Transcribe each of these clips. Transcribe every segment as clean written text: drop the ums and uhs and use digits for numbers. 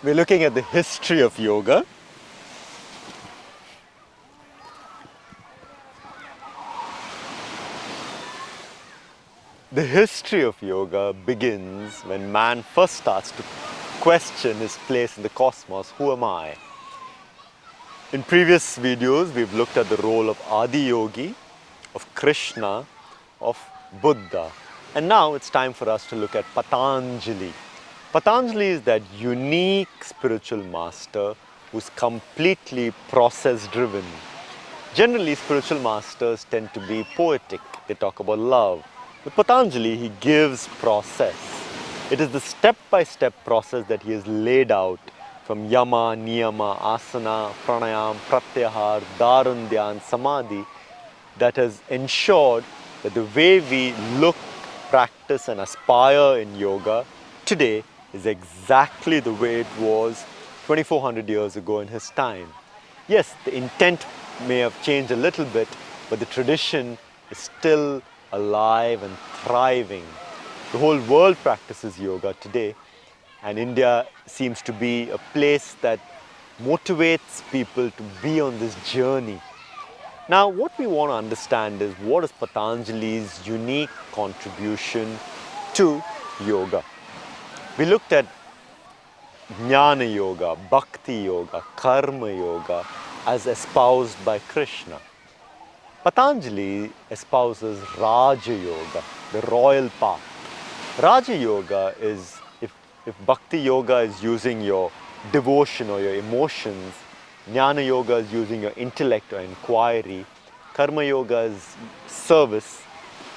We're looking at the history of yoga. The history of yoga begins when man first starts to question his place in the cosmos. Who am I? In previous videos, we've looked at the role of AdiYogi, of Krishna, of Buddha. And now it's time for us to look at Patanjali. Patanjali is that unique spiritual master who's completely process-driven. Generally, spiritual masters tend to be poetic. They talk about love. With Patanjali, he gives process. It is the step-by-step process that he has laid out from yama, niyama, asana, pranayam, pratyahar, dharana, dhyan, samadhi that has ensured that the way we look, practice and aspire in yoga today is exactly the way it was 2400 years ago in his time. Yes, the intent may have changed a little bit, but the tradition is still alive and thriving. The whole world practices yoga today, and India seems to be a place that motivates people to be on this journey. Now, what we want to understand is what is Patanjali's unique contribution to yoga. We looked at Jnana Yoga, Bhakti Yoga, Karma Yoga as espoused by Krishna. Patanjali espouses Raja Yoga, the royal path. Raja Yoga is, if Bhakti Yoga is using your devotion or your emotions, Jnana Yoga is using your intellect or inquiry, Karma Yoga is service,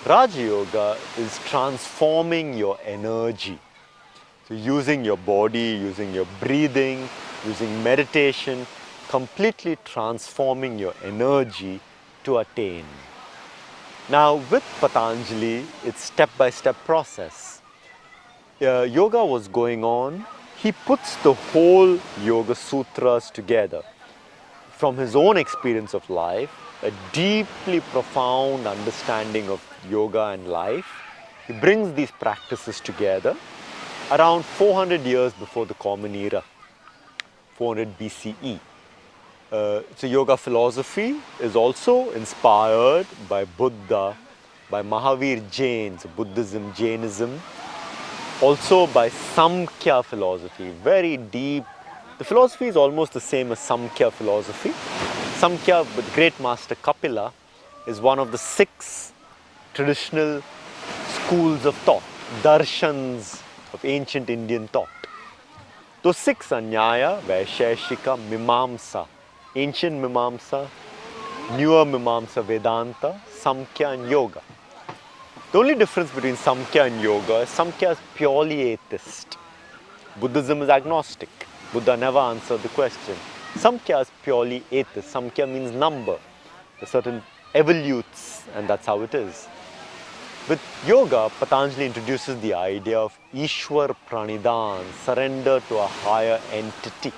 Raja Yoga is transforming your energy. So using your body, using your breathing, using meditation, completely transforming your energy to attain. Now with Patanjali, it's step-by-step process. Yoga was going on. He puts the whole Yoga Sutras together. From his own experience of life, a deeply profound understanding of yoga and life, he brings these practices together around 400 years before the Common Era, 400 BCE. So yoga philosophy is also inspired by Buddha, by Mahavir Jains, Buddhism, Jainism, also by Samkhya philosophy, very deep. The philosophy is almost the same as Samkhya philosophy. Samkhya, with great master Kapila, is one of the 6 traditional schools of thought, darshans of ancient Indian thought. Those 6 are Nyaya, Vaisheshika, Mimamsa, ancient Mimamsa, newer Mimamsa, Vedanta, Samkhya and Yoga. The only difference between Samkhya and Yoga is Samkhya is purely atheist. Buddhism is agnostic. Buddha never answered the question. Samkhya is purely atheist. Samkhya means number. There's certain evolutes, and that's how it is. With yoga, Patanjali introduces the idea of Ishwar Pranidhan, surrender to a higher entity.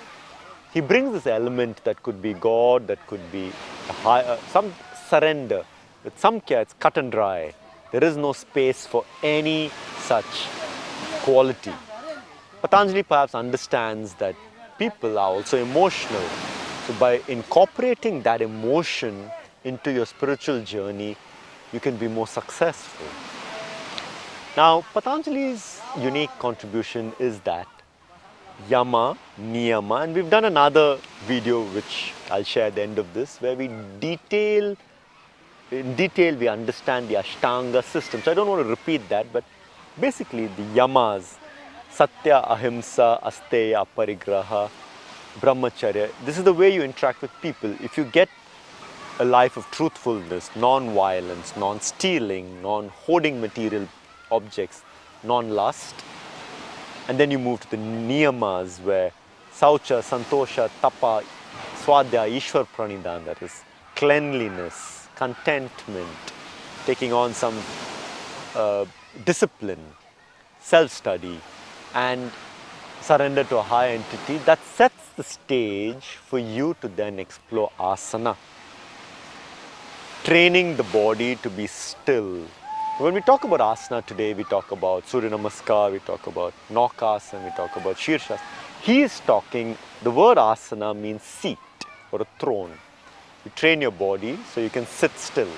He brings this element that could be God, that could be a higher, some surrender. With Samkhya, it's cut and dry. There is no space for any such quality. Patanjali perhaps understands that people are also emotional. So by incorporating that emotion into your spiritual journey, you can be more successful. Now, Patanjali's unique contribution is that yama, niyama, and we've done another video which I'll share at the end of this, where we in detail we understand the Ashtanga system. So I don't want to repeat that, but basically the yamas, Satya, Ahimsa, Asteya, Aparigraha, Brahmacharya. This is the way you interact with people. If you get a life of truthfulness, non-violence, non-stealing, non-hoarding material objects, non-lust, and then you move to the niyamas where Saucha, Santosha, Tapa, Swadhyaya, Ishwar Pranidhan, that is cleanliness, contentment, taking on some discipline, self-study, and surrender to a higher entity, that sets the stage for you to then explore asana. Training the body to be still. When we talk about asana today, we talk about Surya Namaskar, we talk about Naukasana, we talk about Shirshasana. He is talking, the word asana means seat or a throne. You train your body so you can sit still.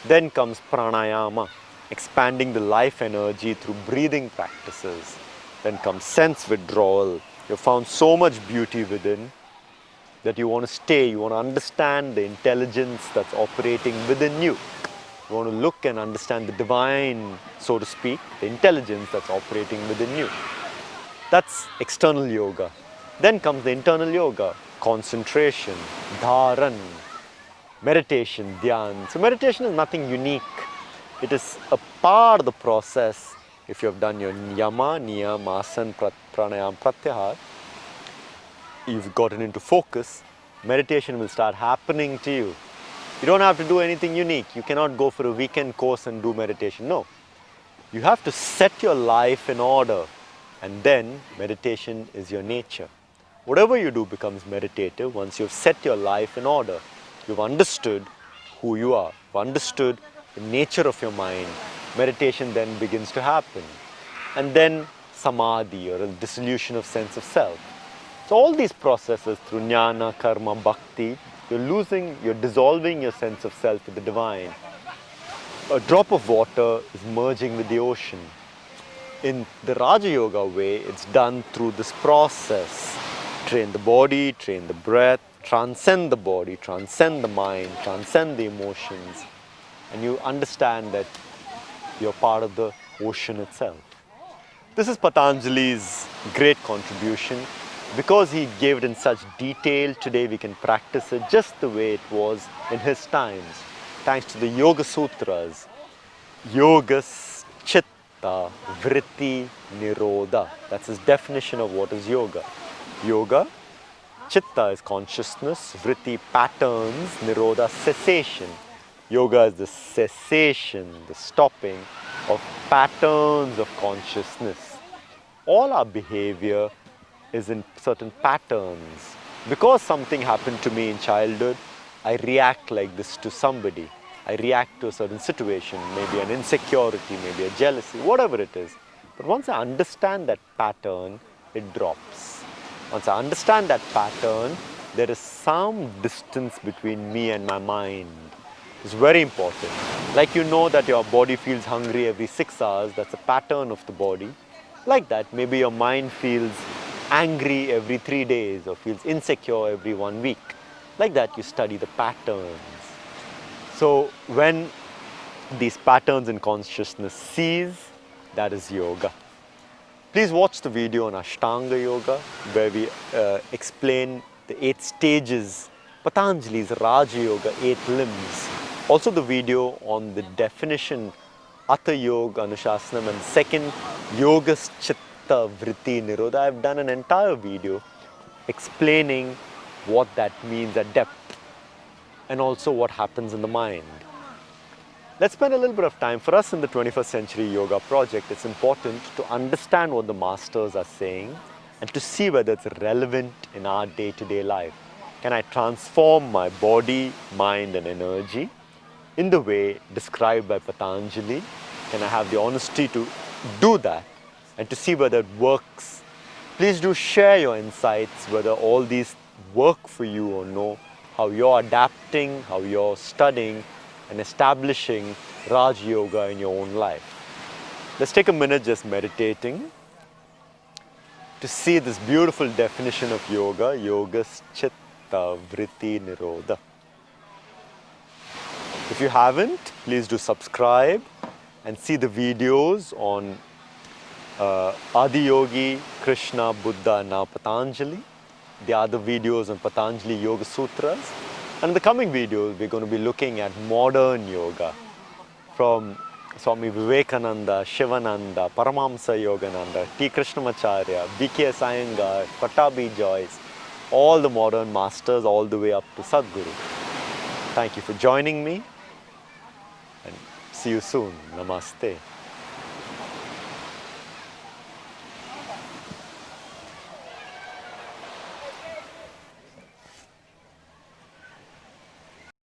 Then comes pranayama, expanding the life energy through breathing practices. Then comes sense withdrawal. You've found so much beauty within that you want to stay, you want to understand the intelligence that's operating within you. You want to look and understand the divine, so to speak, the intelligence that's operating within you. That's external yoga. Then comes the internal yoga, concentration, dharan, meditation, dhyan. So meditation is nothing unique. It is a part of the process. If you have done your yama, niyam, asana, pranayam, pratyahar, you've gotten into focus, meditation will start happening to you. You don't have to do anything unique. You cannot go for a weekend course and do meditation. No. You have to set your life in order, and then meditation is your nature. Whatever you do becomes meditative once you've set your life in order. You've understood who you are. You've understood the nature of your mind. Meditation then begins to happen. And then samadhi, or a dissolution of sense of self. So all these processes through jnana, karma, bhakti, you're dissolving your sense of self with the divine. A drop of water is merging with the ocean. In the Raja Yoga way, it's done through this process. Train the body, train the breath, transcend the body, transcend the mind, transcend the emotions, and you understand that you're part of the ocean itself. This is Patanjali's great contribution. Because he gave it in such detail, today we can practice it just the way it was in his times. Thanks to the Yoga Sutras. Yogas, Chitta, Vritti, Nirodha. That's his definition of what is yoga. Yoga, Chitta is consciousness, Vritti patterns, Nirodha cessation. Yoga is the cessation, the stopping of patterns of consciousness. All our behavior is in certain patterns. Because something happened to me in childhood, I react like this to somebody. I react to a certain situation, maybe an insecurity, maybe a jealousy, whatever it is. But once I understand that pattern, it drops. Once I understand that pattern, there is some distance between me and my mind. It's very important. Like you know that your body feels hungry every 6 hours, that's a pattern of the body. Like that, maybe your mind feels angry every 3 days or feels insecure every 1 week. Like that, you study the patterns. So when these patterns in consciousness cease, that is yoga. Please watch the video on Ashtanga Yoga, where we explain the 8 stages, Patanjali's Raja Yoga, 8 limbs. Also the video on the definition, Atha Yoga Anushasanam, and second, Yogas Chitta Vritti Nirodha. I've done an entire video explaining what that means at depth and also what happens in the mind. Let's spend a little bit of time. For us in the 21st Century Yoga Project, it's important to understand what the masters are saying and to see whether it's relevant in our day-to-day life. Can I transform my body, mind and energy in the way described by Patanjali? Can I have the honesty to do that and to see whether it works? Please do share your insights, whether all these work for you or no, how you're adapting, how you're studying and establishing Raj Yoga in your own life. Let's take a minute just meditating to see this beautiful definition of yoga, Yogas Chitta Vritti Nirodha. If you haven't, please do subscribe and see the videos on AdiYogi, Krishna, Buddha and now Patanjali. The other videos on Patanjali Yoga Sutras. And in the coming videos, we're going to be looking at modern yoga from Swami Vivekananda, Shivananda, Paramahamsa Yogananda, T. Krishnamacharya, BKS Iyengar, Jois, all the modern masters all the way up to Sadhguru. Thank you for joining me and see you soon. Namaste.